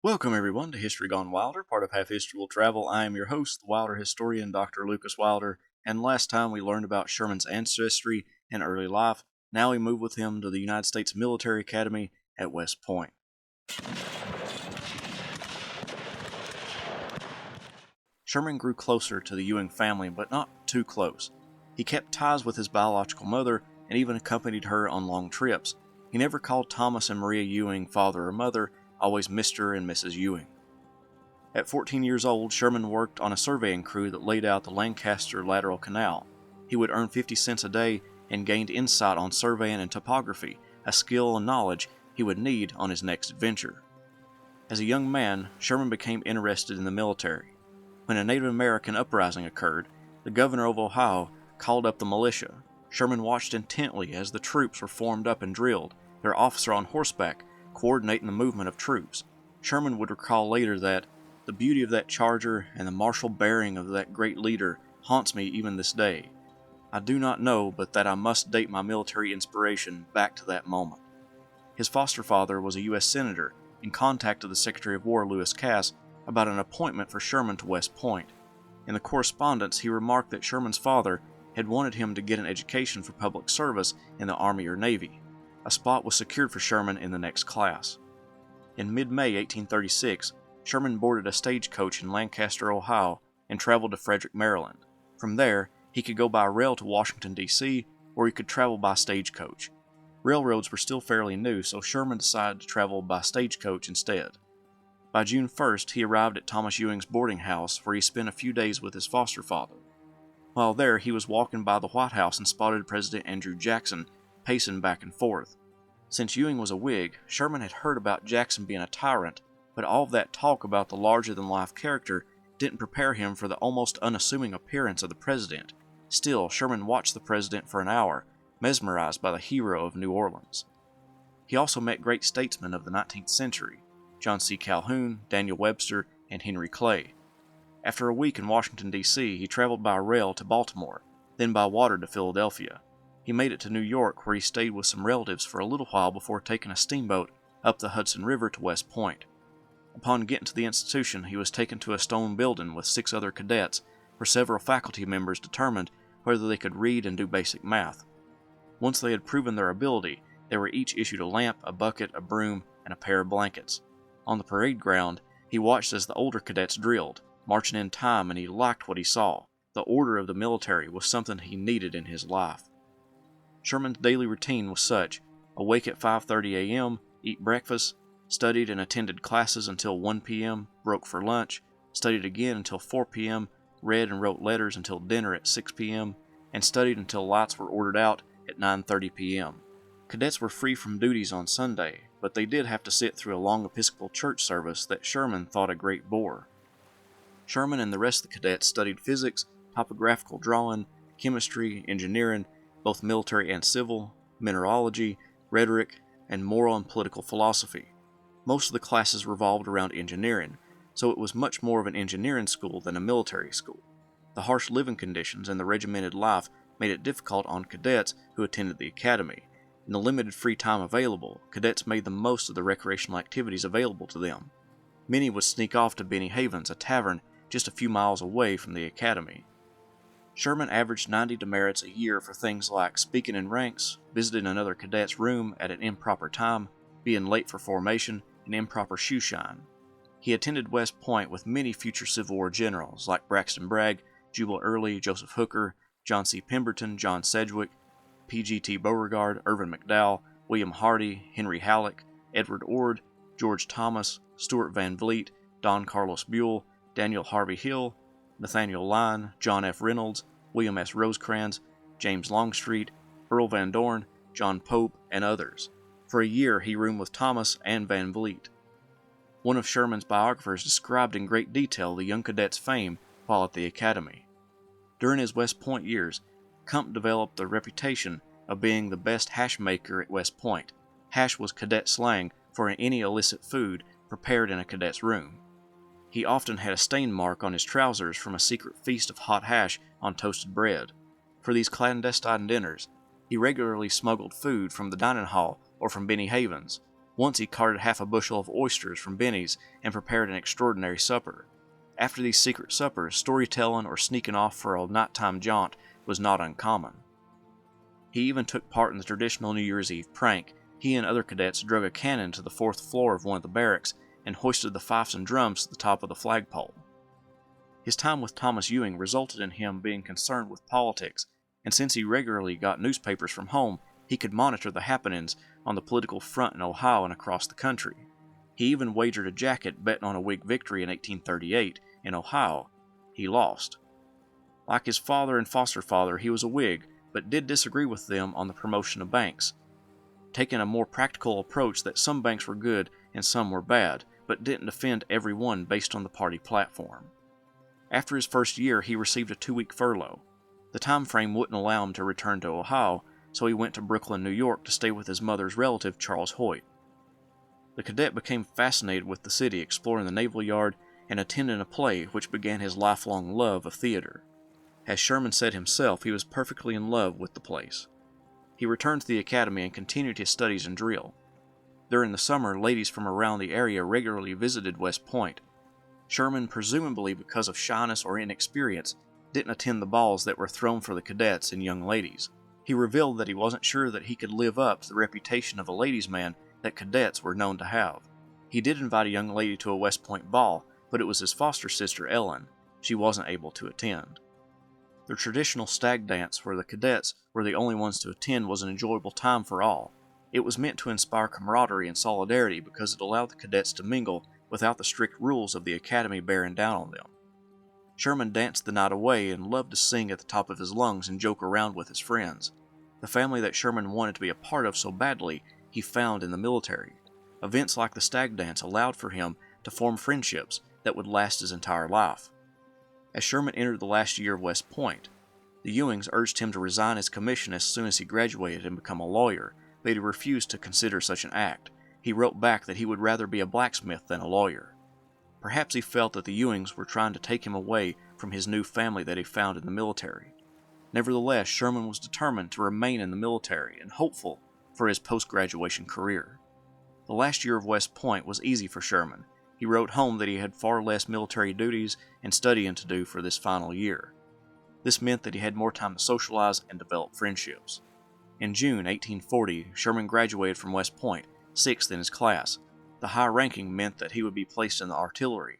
Welcome, everyone, to History Gone Wilder, part of Half History Will Travel. I am your host, the Wilder historian, Dr. Lucas Wilder, and last time we learned about Sherman's ancestry and early life. Now we move with him to the United States Military Academy at West Point. Sherman grew closer to the Ewing family, but not too close. He kept ties with his biological mother and even accompanied her on long trips. He never called Thomas and Maria Ewing father or mother, always Mr. and Mrs. Ewing. At 14 years old, Sherman worked on a surveying crew that laid out the Lancaster Lateral Canal. He would earn 50 cents a day and gained insight on surveying and topography, a skill and knowledge he would need on his next adventure. As a young man, Sherman became interested in the military. When a Native American uprising occurred, the governor of Ohio called up the militia. Sherman watched intently as the troops were formed up and drilled, their officer on horseback coordinating the movement of troops. Sherman would recall later that the beauty of that charger and the martial bearing of that great leader haunts me even this day. I do not know but that I must date my military inspiration back to that moment. His foster father was a U.S. Senator and contacted the Secretary of War Lewis Cass about an appointment for Sherman to West Point. In the correspondence, he remarked that Sherman's father had wanted him to get an education for public service in the Army or Navy. A spot was secured for Sherman in the next class. In mid-May 1836, Sherman boarded a stagecoach in Lancaster, Ohio, and traveled to Frederick, Maryland. From there, he could go by rail to Washington, D.C., or he could travel by stagecoach. Railroads were still fairly new, so Sherman decided to travel by stagecoach instead. By June 1st, he arrived at Thomas Ewing's boarding house, where he spent a few days with his foster father. While there, he was walking by the White House and spotted President Andrew Jackson pacing back and forth. Since Ewing was a Whig, Sherman had heard about Jackson being a tyrant, but all of that talk about the larger-than-life character didn't prepare him for the almost unassuming appearance of the president. Still, Sherman watched the president for an hour, mesmerized by the hero of New Orleans. He also met great statesmen of the 19th century, John C. Calhoun, Daniel Webster, and Henry Clay. After a week in Washington, D.C., he traveled by rail to Baltimore, then by water to Philadelphia. He made it to New York, where he stayed with some relatives for a little while before taking a steamboat up the Hudson River to West Point. Upon getting to the institution, he was taken to a stone building with 6 other cadets, where several faculty members determined whether they could read and do basic math. Once they had proven their ability, they were each issued a lamp, a bucket, a broom, and a pair of blankets. On the parade ground, he watched as the older cadets drilled, marching in time, and he liked what he saw. The order of the military was something he needed in his life. Sherman's daily routine was such: awake at 5:30 a.m., eat breakfast, studied and attended classes until 1 p.m., broke for lunch, studied again until 4 p.m., read and wrote letters until dinner at 6 p.m., and studied until lights were ordered out at 9:30 p.m. Cadets were free from duties on Sunday, but they did have to sit through a long Episcopal church service that Sherman thought a great bore. Sherman and the rest of the cadets studied physics, topographical drawing, chemistry, engineering, both military and civil, mineralogy, rhetoric, and moral and political philosophy. Most of the classes revolved around engineering, so it was much more of an engineering school than a military school. The harsh living conditions and the regimented life made it difficult on cadets who attended the academy. In the limited free time available, cadets made the most of the recreational activities available to them. Many would sneak off to Benny Havens, a tavern just a few miles away from the academy. Sherman averaged 90 demerits a year for things like speaking in ranks, visiting another cadet's room at an improper time, being late for formation, and improper shoe shine. He attended West Point with many future Civil War generals like Braxton Bragg, Jubal Early, Joseph Hooker, John C. Pemberton, John Sedgwick, P.G.T. Beauregard, Irvin McDowell, William Hardy, Henry Halleck, Edward Ord, George Thomas, Stuart Van Vliet, Don Carlos Buell, Daniel Harvey Hill, Nathaniel Lyon, John F. Reynolds, William S. Rosecrans, James Longstreet, Earl Van Dorn, John Pope, and others. For a year he roomed with Thomas and Van Vliet. One of Sherman's biographers described in great detail the young cadet's fame while at the academy. During his West Point years, Kump developed the reputation of being the best hash maker at West Point. Hash was cadet slang for any illicit food prepared in a cadet's room. He often had a stain mark on his trousers from a secret feast of hot hash on toasted bread. For these clandestine dinners, he regularly smuggled food from the dining hall or from Benny Havens. Once he carted half a bushel of oysters from Benny's and prepared an extraordinary supper. After these secret suppers, storytelling or sneaking off for a nighttime jaunt was not uncommon. He even took part in the traditional New Year's Eve prank. He and other cadets drug a cannon to the fourth floor of one of the barracks and hoisted the fifes and drums to the top of the flagpole. His time with Thomas Ewing resulted in him being concerned with politics, and since he regularly got newspapers from home, he could monitor the happenings on the political front in Ohio and across the country. He even wagered a jacket betting on a Whig victory in 1838 in Ohio. He lost. Like his father and foster father, he was a Whig, but did disagree with them on the promotion of banks, taking a more practical approach that some banks were good and some were bad, but didn't defend every one based on the party platform. After his first year, he received a 2-week furlough. The time frame wouldn't allow him to return to Ohio, so he went to Brooklyn, New York to stay with his mother's relative, Charles Hoyt. The cadet became fascinated with the city, exploring the Naval Yard and attending a play which began his lifelong love of theater. As Sherman said himself, he was perfectly in love with the place. He returned to the academy and continued his studies and drill. During the summer, ladies from around the area regularly visited West Point. Sherman, presumably because of shyness or inexperience, didn't attend the balls that were thrown for the cadets and young ladies. He revealed that he wasn't sure that he could live up to the reputation of a ladies' man that cadets were known to have. He did invite a young lady to a West Point ball, but it was his foster sister, Ellen. She wasn't able to attend. The traditional stag dance, where the cadets were the only ones to attend, was an enjoyable time for all. It was meant to inspire camaraderie and solidarity because it allowed the cadets to mingle without the strict rules of the academy bearing down on them. Sherman danced the night away and loved to sing at the top of his lungs and joke around with his friends. The family that Sherman wanted to be a part of so badly, he found in the military. Events like the stag dance allowed for him to form friendships that would last his entire life. As Sherman entered the last year of West Point, the Ewings urged him to resign his commission as soon as he graduated and become a lawyer, but he refused to consider such an act. He wrote back that he would rather be a blacksmith than a lawyer. Perhaps he felt that the Ewings were trying to take him away from his new family that he found in the military. Nevertheless, Sherman was determined to remain in the military and hopeful for his post-graduation career. The last year of West Point was easy for Sherman. He wrote home that he had far less military duties and studying to do for this final year. This meant that he had more time to socialize and develop friendships. In June 1840, Sherman graduated from West Point, 6th in his class. The high ranking meant that he would be placed in the artillery.